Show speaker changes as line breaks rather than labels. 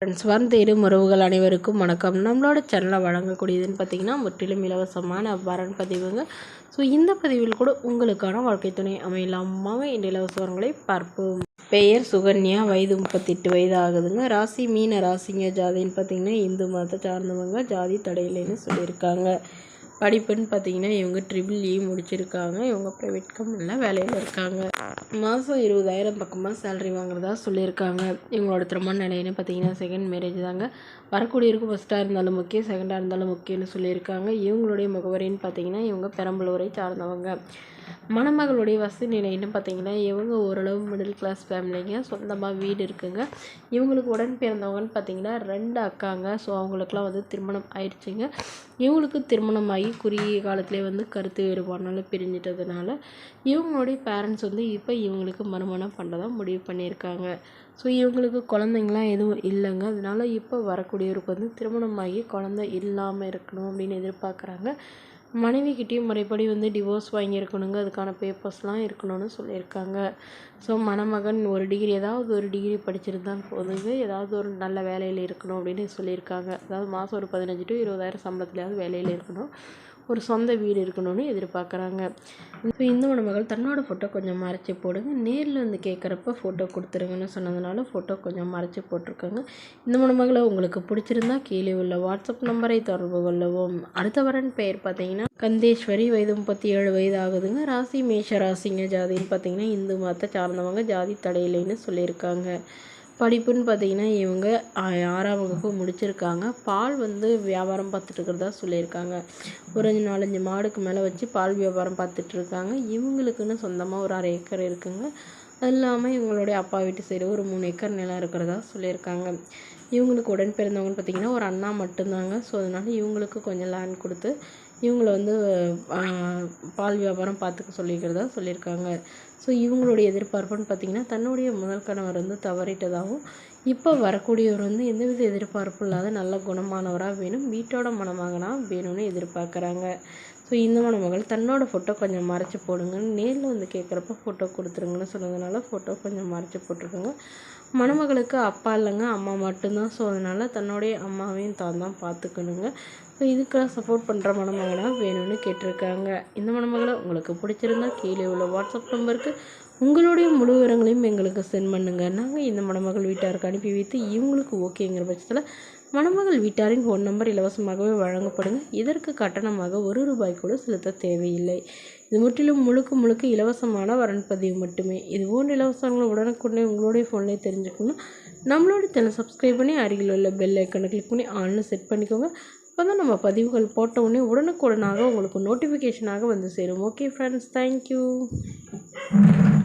Friends தேடும் உறவுகள் அனைவருக்கும் வணக்கம். நம்மளோட சேனலில் வழங்கக்கூடியதுன்னு பார்த்திங்கன்னா முற்றிலும் இலவசமான வரன் பதிவுங்க. ஸோ இந்த பதிவில் கூட உங்களுக்கான வாழ்க்கை துணை அமையலாமாங்க இந்த இலவச வரங்களை பார்ப்போம். பெயர் சுகன்யா, வயது 38 வயது ஆகுதுங்க. ராசி மீன ராசிங்க. ஜாதின்னு பார்த்திங்கன்னா இந்து மதத்தை சார்ந்தவங்க. ஜாதி தடையில்லைன்னு சொல்லியிருக்காங்க. படிப்புன்னு பார்த்தீங்கன்னா இவங்க EEE முடிச்சிருக்காங்க. இவங்க ப்ரைவேட் கம்பெனியில் வேலையில் இருக்காங்க. மாதம் 20,000 பக்கமாக சேலரி வாங்குறதா சொல்லியிருக்காங்க. இவங்களோட திருமண நிலைன்னு பார்த்தீங்கன்னா செகண்ட் மேரேஜ் தாங்க. வரக்கூடியவருக்கு ஃபஸ்ட்டாக இருந்தாலும் முக்கியம், செகண்டாக இருந்தாலும் முக்கியம்னு சொல்லியிருக்காங்க. இவங்களுடைய முகவரின்னு பார்த்தீங்கன்னா இவங்க பெரம்பலூரை சார்ந்தவங்க. மணமகளுடைய வசதி நிலைன்னு பார்த்தீங்கன்னா இவங்க ஓரளவு மிடில் கிளாஸ் ஃபேமிலிங்க. சொந்தமாக வீடு இருக்குங்க. இவங்களுக்கு உடன் பிறந்தவங்கன்னு பார்த்தீங்கன்னா 2 அக்காங்க. ஸோ அவங்களுக்குலாம் திருமணம் ஆயிடுச்சுங்க. இவங்களுக்கு திருமணம் ஆகி குறுகிய காலத்திலே கருத்து வேறுபாடுனால பிரிஞ்சிட்டதுனால இவங்களுடைய பேரண்ட்ஸ் இப்போ இவங்களுக்கு மறுமணம் பண்ணுறதா முடிவு பண்ணியிருக்காங்க. ஸோ இவங்களுக்கு குழந்தைங்களாம் எதுவும் இல்லைங்க. அதனால இப்போ வரக்கூடியவருக்கு திருமணமாகி குழந்தை இல்லாமல் இருக்கணும் அப்படின்னு எதிர்பார்க்குறாங்க. மனைவிக்கிட்டேயும் முறைப்படி டிவோர்ஸ் வாங்கியிருக்கணுங்க. அதுக்கான பேப்பர்ஸ்லாம் இருக்கணும்னு சொல்லியிருக்காங்க. ஸோ மணமகன் ஏதாவது ஒரு டிகிரி படிச்சிருந்தால் போதுங்க. ஏதாவது ஒரு நல்ல வேலையில் இருக்கணும் அப்படின்னு சொல்லியிருக்காங்க. அதாவது மாதம் ஒரு 15 to 20,000 சம்பளத்துலையாவது வேலையில் இருக்கணும். ஒரு சொந்த வீடு இருக்கணும்னு எதிர்பார்க்குறாங்க. இப்போ இந்த மணமகள் தன்னோட ஃபோட்டோ கொஞ்சம் மறைச்சி போடுங்க. நேரில் கேட்குறப்ப ஃபோட்டோ கொடுத்துருங்கன்னு சொன்னதுனால ஃபோட்டோ கொஞ்சம் மறைச்சி போட்டிருக்காங்க. இந்த மணமகளை உங்களுக்கு பிடிச்சிருந்தா கீழே உள்ள வாட்ஸ்அப் நம்பரை தொடர்பு கொள்ளவும். அடுத்த வரன் பெயர் பார்த்தீங்கன்னா கந்தேஸ்வரி, வயது 37 வயது ஆகுதுங்க. ராசி மேஷ ராசிங்க. ஜாதின்னு பார்த்தீங்கன்னா இந்து மதத்தை சார்ந்தவங்க. ஜாதி தடையில்லைன்னு சொல்லியிருக்காங்க. படிப்புன்னு பார்த்தீங்கன்னா இவங்க 6ஆம் வகுப்பு முடிச்சிருக்காங்க. பால் வியாபாரம் பார்த்துட்டு இருக்கிறதா சொல்லியிருக்காங்க. ஒரு 4-5 மாடுக்கு மேலே வச்சு பால் வியாபாரம் பார்த்துட்ருக்காங்க. இவங்களுக்குன்னு சொந்தமாக ஒரு 1/2 ஏக்கர் இருக்குங்க. அது இல்லாமல் இவங்களுடைய அப்பா வீட்டு சைடு ஒரு 3 ஏக்கர் நிலம் இருக்கிறதா சொல்லியிருக்காங்க. இவங்களுக்கு உடன் பிறந்தவங்கன்னு பார்த்திங்கன்னா ஒரு அண்ணா மட்டும்தாங்க. ஸோ அதனால் இவங்களுக்கு கொஞ்சம் லேண்ட் கொடுத்து இவங்கள பால் வியாபாரம் பார்த்துக்க சொல்லிக்கிறதா சொல்லியிருக்காங்க. ஸோ இவங்களுடைய எதிர்பார்ப்புன்னு பார்த்திங்கன்னா தன்னுடைய முதல் கணவர் தவறிட்டதாகவும் இப்போ வரக்கூடியவர் எந்தவித எதிர்பார்ப்பும் இல்லாத நல்ல குணமானவராக வேணும், வீட்டோட மணமகனாக வேணும்னு எதிர்பார்க்குறாங்க. ஸோ இந்த மணமகள் தன்னோட ஃபோட்டோ கொஞ்சம் மறைச்சி போடுங்கன்னு நேரில் கேட்குறப்ப ஃபோட்டோ கொடுத்துருங்கன்னு சொன்னதுனால ஃபோட்டோ கொஞ்சம் மறைச்சி போட்டிருக்குங்க. மணமகளுக்கு அப்பா இல்லைங்க, அம்மா மட்டும்தான். ஸோ அதனால் தன்னுடைய அம்மாவையும் தான் பார்த்துக்கணுங்க. ஸோ இதுக்கெல்லாம் சப்போர்ட் பண்ணுற மணமகனாக வேணும்னு கேட்டிருக்காங்க. இந்த மணமகளை உங்களுக்கு பிடிச்சிருந்தா கீழே உள்ள வாட்ஸ்அப் நம்பருக்கு உங்களுடைய முழு விவரங்களையும் எங்களுக்கு சென்ட் பண்ணுங்கள். நாங்கள் இந்த மணமகள் வீட்டாருக்கு அனுப்பி வைத்து இவங்களுக்கு ஓகேங்கிற பட்சத்தில் மணமகள் வீட்டாரின் ஃபோன் நம்பர் இலவசமாகவே வழங்கப்படுங்க. இதற்கு கட்டணமாக 1 ரூபாய் கூட செலுத்த தேவையில்லை. இது முற்றிலும் முழுக்க இலவசமான வரன் பதிவு மட்டுமே. இது போன்ற இலவசங்களை உடனுக்குடனே உங்களுடைய ஃபோன்லேயே தெரிஞ்சுக்கணும். நம்மளோட சேனல் சப்ஸ்கிரைப் பண்ணி அருகில் உள்ள பெல் ஐக்கனை கிளிக் பண்ணி ஆன்ல செட் பண்ணிக்கோங்க. அப்போ தான் நம்ம பதிவுகள் போட்ட உடனே உடனுக்குடனாக உங்களுக்கு நோட்டிஃபிகேஷனாக சேரும். Okay friends, thank you.